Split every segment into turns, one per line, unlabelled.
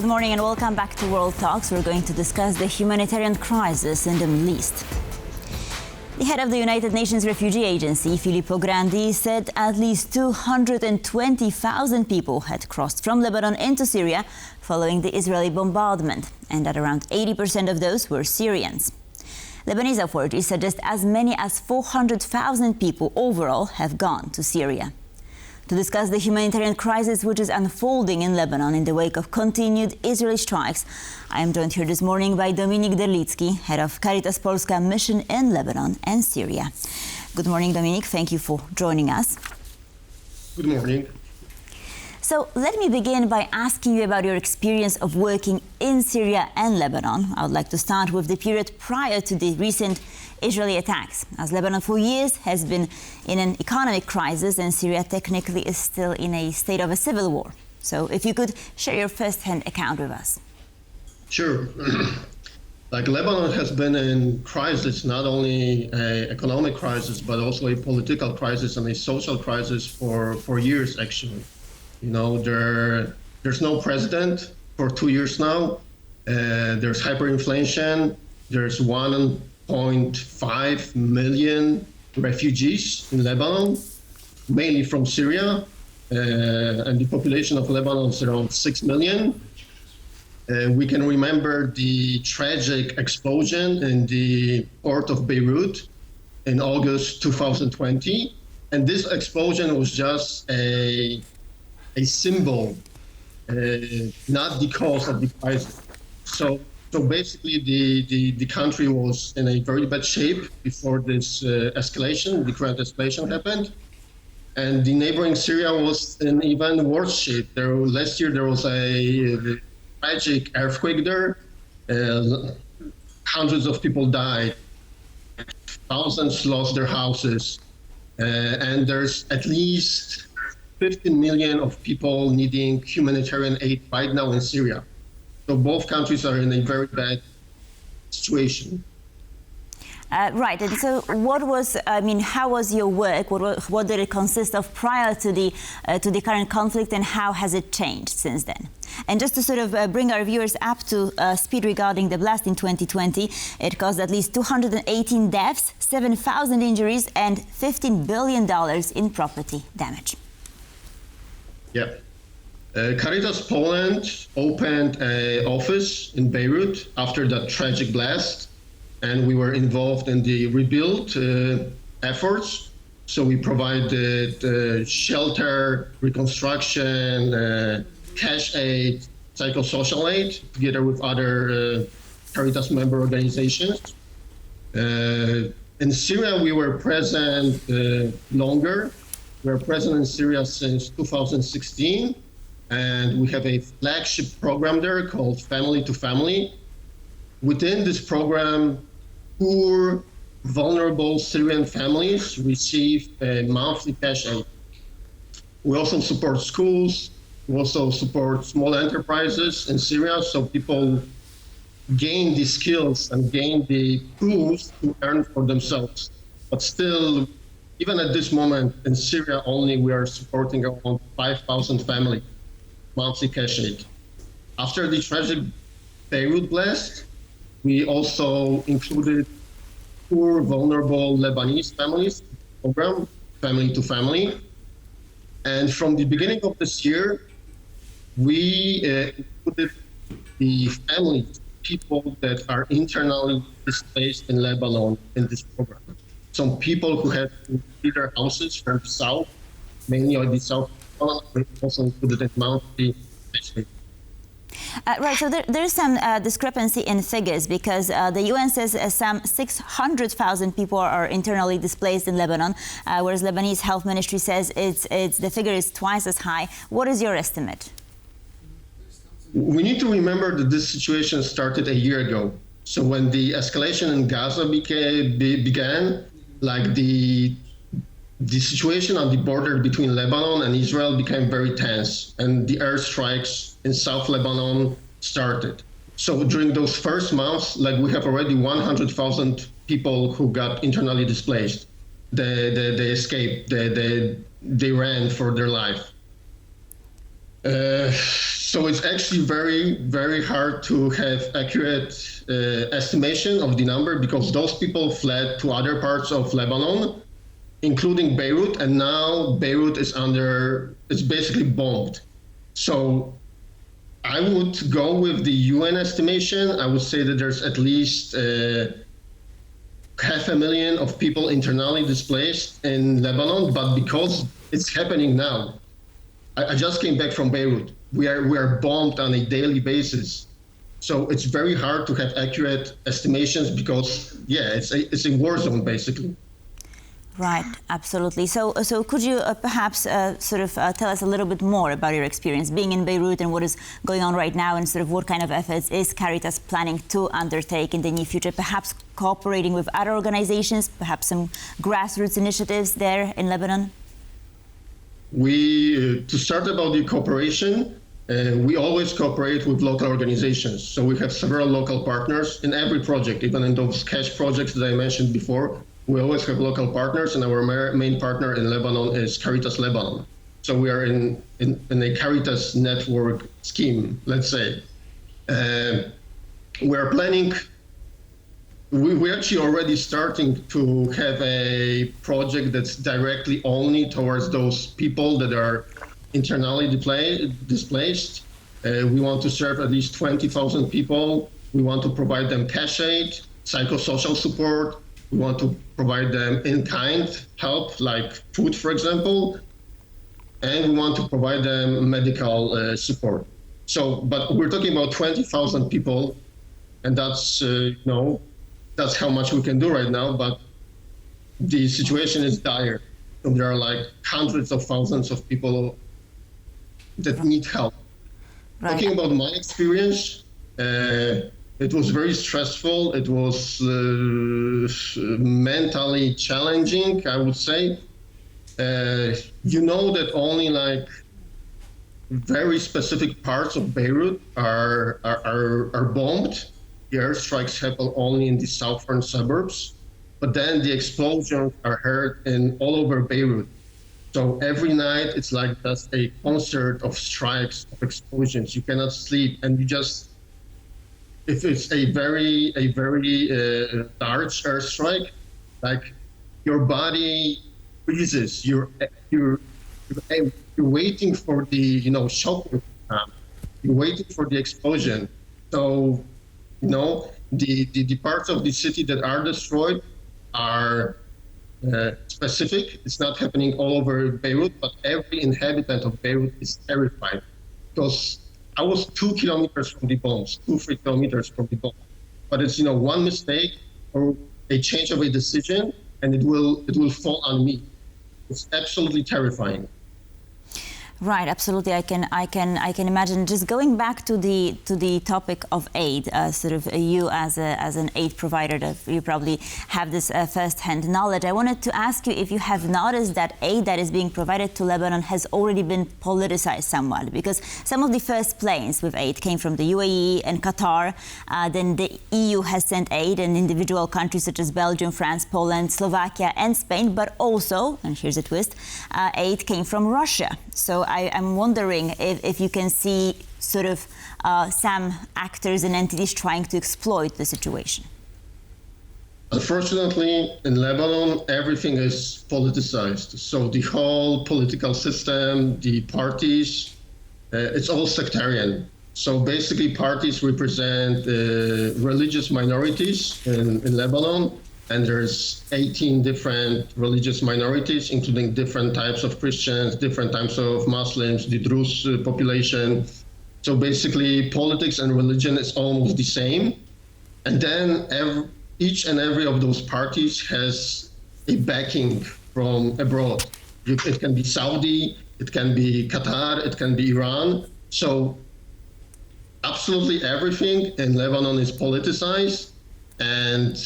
morning and welcome back to World Talks. We're going to discuss the humanitarian crisis in the Middle East. The head of the United Nations Refugee Agency, Filippo Grandi, said at least 220,000 people had crossed from Lebanon into Syria following the Israeli bombardment, and that around 80% of those were Syrians. Lebanese authorities suggest as many as 400,000 people overall have gone to Syria. To discuss the humanitarian crisis which is unfolding in Lebanon in the wake of continued Israeli strikes, I am joined here this morning by Dominik Derlicki, head of Caritas Polska mission in Lebanon and Syria. Good morning, Dominik. Thank you for joining us.
Good morning.
So let me begin by asking you about your experience of working in Syria and Lebanon. I would like to start with the period prior to the recent Israeli attacks, as Lebanon for years has been in an economic crisis and Syria technically is still in a state of a civil war. So if you could share your first-hand account with us.
Sure. Lebanon has been in crisis, not only an economic crisis, but also a political crisis and a social crisis for years, actually. You know, there's no president for 2 years now. There's hyperinflation. There's 1.5 million refugees in Lebanon, mainly from Syria. And the population of Lebanon is around 6 million. We can remember the tragic explosion in the port of Beirut in August 2020. And this explosion was just a symbol, not the cause of the crisis. So basically, the country was in a very bad shape before this escalation, the current escalation happened. And the neighboring Syria was in even worse shape. Last year, there was a tragic earthquake there. Hundreds of people died. Thousands lost their houses. And there's at least 15 million of people needing humanitarian aid right now in Syria. So both countries are in a very bad situation.
Right. And so how was your work? What did it consist of prior to the current conflict, and how has it changed since then? And just to sort of bring our viewers up to speed regarding the blast in 2020, it caused at least 218 deaths, 7,000 injuries, and $15 billion in property damage.
Yeah. Caritas Poland opened an office in Beirut after that tragic blast, and we were involved in the rebuild efforts. So we provided shelter, reconstruction, cash aid, psychosocial aid, together with other Caritas member organizations. In Syria, we were present longer. We are present in Syria since 2016, and we have a flagship program there called Family to Family. Within this program, poor, vulnerable Syrian families receive a monthly cash aid. We also support schools. We also support small enterprises in Syria, so people gain the skills and gain the tools to earn for themselves. But still, even at this moment in Syria only, we are supporting around 5,000 families, monthly cash aid. After the tragic Beirut blast, we also included poor, vulnerable Lebanese families program, Family to Family. And from the beginning of this year, we included the families, people that are internally displaced in Lebanon in this program. Some people who had to flee their houses from the south, mainly on the south, we also included in monthly cash aid.
Right, so there's some discrepancy in figures because the UN says some 600,000 people are internally displaced in Lebanon, whereas Lebanese Health Ministry says the figure is twice as high. What is your estimate?
We need to remember that this situation started a year ago. So when the escalation in Gaza began, the situation on the border between Lebanon and Israel became very tense, and the airstrikes in South Lebanon started. So during those first months, we have already 100,000 people who got internally displaced. They escaped. They ran for their life. So it's actually very, very hard to have accurate estimation of the number because those people fled to other parts of Lebanon, including Beirut, and now Beirut is it's basically bombed. So I would go with the UN estimation. I would say that there's at least 500,000 of people internally displaced in Lebanon, but because it's happening now, I just came back from Beirut. We are bombed on a daily basis. So it's very hard to have accurate estimations because, yeah, it's a war zone, basically.
Right, absolutely. So could you perhaps tell us a little bit more about your experience being in Beirut and what is going on right now, and sort of what kind of efforts is Caritas planning to undertake in the near future, perhaps cooperating with other organizations, perhaps some grassroots initiatives there in Lebanon?
To start about the cooperation, we always cooperate with local organizations. So we have several local partners in every project, even in those cash projects that I mentioned before. We always have local partners, and our main partner in Lebanon is Caritas Lebanon. So we are in a Caritas network scheme, let's say. We're planning, we're actually already starting to have a project that's directly only towards those people that are internally displaced. We want to serve at least 20,000 people. We want to provide them cash aid, psychosocial support. We want to provide them in-kind help, like food, for example, and we want to provide them medical support. So, but we're talking about 20,000 people, and that's, that's how much we can do right now, but the situation is dire. So there are like hundreds of thousands of people that need help. Right. Talking about my experience, it was very stressful. It was mentally challenging, I would say. That only like very specific parts of Beirut are bombed. The airstrikes happen only in the southern suburbs, but then the explosions are heard all over Beirut. So every night it's like just a concert of strikes, of explosions. You cannot sleep, and if it's a very large airstrike, like your body freezes. You're waiting for the shock to come. You're waiting for the explosion. So the parts of the city that are destroyed are specific. It's not happening all over Beirut, but every inhabitant of Beirut is terrified because I was 2 kilometers from the bombs, 2-3 kilometers from the bombs. But it's one mistake or a change of a decision, and it will fall on me. It's absolutely terrifying.
Right, absolutely. I can imagine. Just going back to the topic of aid, you as an aid provider, you probably have this first-hand knowledge. I wanted to ask you if you have noticed that aid that is being provided to Lebanon has already been politicized somewhat, because some of the first planes with aid came from the UAE and Qatar. Then the EU has sent aid in individual countries such as Belgium, France, Poland, Slovakia, and Spain. But also, and here's a twist, aid came from Russia. So I'm wondering if you can see some actors and entities trying to exploit the situation.
Unfortunately, in Lebanon, everything is politicized. So the whole political system, the parties, it's all sectarian. So basically, parties represent religious minorities in Lebanon. And there's 18 different religious minorities, including different types of Christians, different types of Muslims, the Druze population. So basically, politics and religion is almost the same. And then each and every of those parties has a backing from abroad. It can be Saudi, it can be Qatar, it can be Iran. So absolutely everything in Lebanon is politicized. And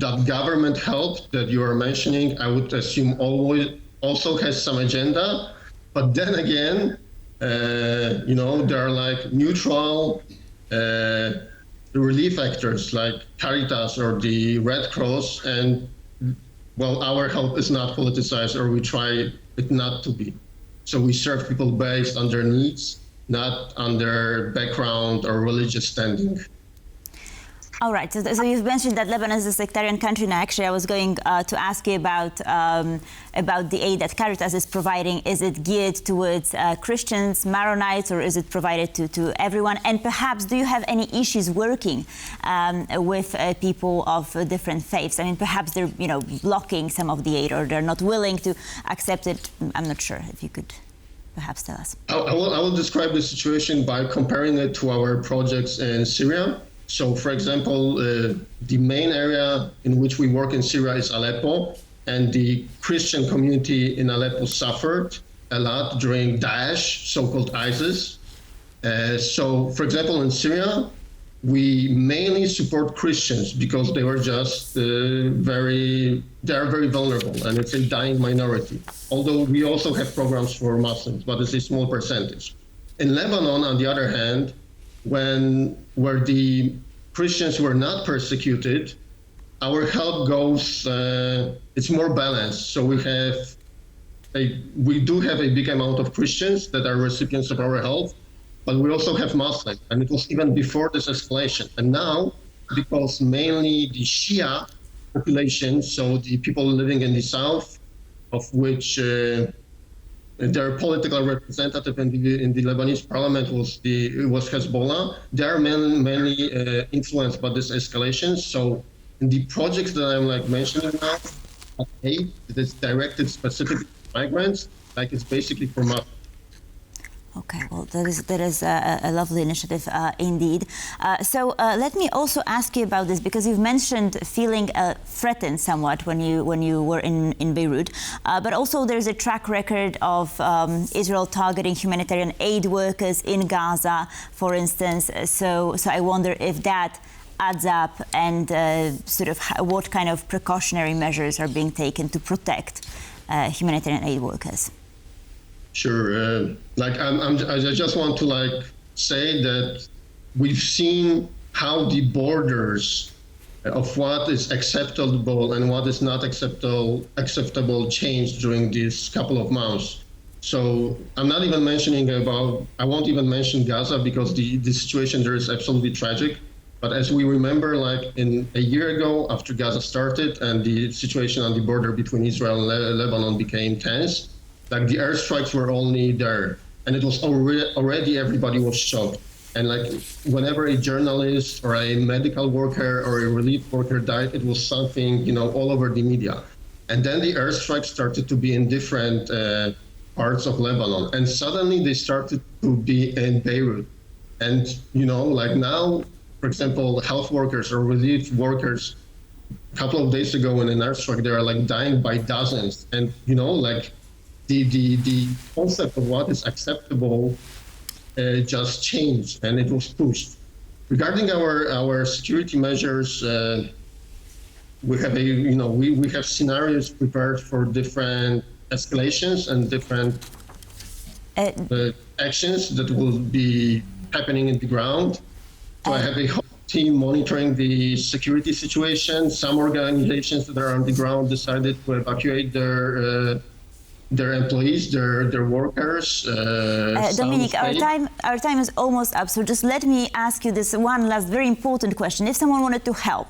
that government help that you are mentioning, I would assume always also has some agenda. But then again, there are like neutral relief actors like Caritas or the Red Cross. And well, our help is not politicized, or we try it not to be. So we serve people based on their needs. not under background or religious standing.
All right. So you've mentioned that Lebanon is a sectarian country. Now, actually, I was going to ask you about the aid that Caritas is providing. Is it geared towards Christians, Maronites, or is it provided to everyone? And perhaps, do you have any issues working with people of different faiths? I mean, perhaps they're blocking some of the aid, or they're not willing to accept it. I'm not sure if you could perhaps tell us.
I will describe the situation by comparing it to our projects in Syria. So, for example, the main area in which we work in Syria is Aleppo, and the Christian community in Aleppo suffered a lot during Daesh, so-called ISIS. So, for example, in Syria, we mainly support Christians because they were just very vulnerable, and it's a dying minority. Although we also have programs for Muslims, but it's a small percentage. In Lebanon, on the other hand, where the Christians were not persecuted, our help goes, it's more balanced. So we do have a big amount of Christians that are recipients of our help, but we also have Muslims, and it was even before this escalation. And now, because mainly the Shia population, so the people living in the south, of which their political representative in the Lebanese parliament was Hezbollah. They are mainly influenced by this escalation. So in the projects that I'm mentioning now, aid that is directed specifically to migrants, it's basically for Muslims.
Okay, well, that is a lovely initiative indeed. So let me also ask you about this, because you've mentioned feeling threatened somewhat when you were in Beirut, but also there's a track record of Israel targeting humanitarian aid workers in Gaza, for instance. So I wonder if that adds up, and what kind of precautionary measures are being taken to protect humanitarian aid workers.
Sure. I just want to say that we've seen how the borders of what is acceptable and what is not acceptable changed during these couple of months. So I'm not even I won't even mention Gaza, because the situation there is absolutely tragic. But as we remember, in a year ago, after Gaza started and the situation on the border between Israel and Lebanon became tense, the airstrikes were only there, and it was already everybody was shocked. And whenever a journalist or a medical worker or a relief worker died, it was something all over the media. And then the airstrikes started to be in different parts of Lebanon, and suddenly they started to be in Beirut. And now, for example, health workers or relief workers, a couple of days ago in an airstrike, they are dying by dozens. And the concept of what is acceptable just changed, and it was pushed. Regarding our security measures, we have we have scenarios prepared for different escalations and different actions that will be happening in the ground. So I have a whole team monitoring the security situation. Some organizations that are on the ground decided to evacuate their employees, their workers.
Dominik, our time is almost up, so just let me ask you this one last very important question. If someone wanted to help,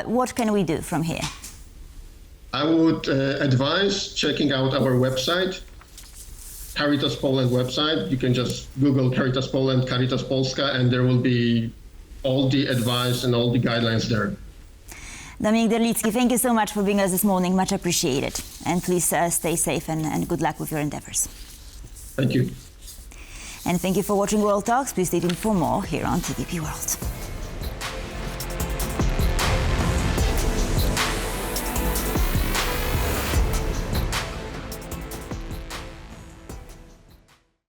what can we do from here?
I would advise checking out our website, Caritas Poland website. You can just Google Caritas Poland, Caritas Polska, and there will be all the advice and all the guidelines there.
Dominik Derlicki, thank you so much for being with us this morning. Much appreciated. And please stay safe and good luck with your endeavors.
Thank you.
And thank you for watching World Talks. Please stay tuned for more here on TVP World.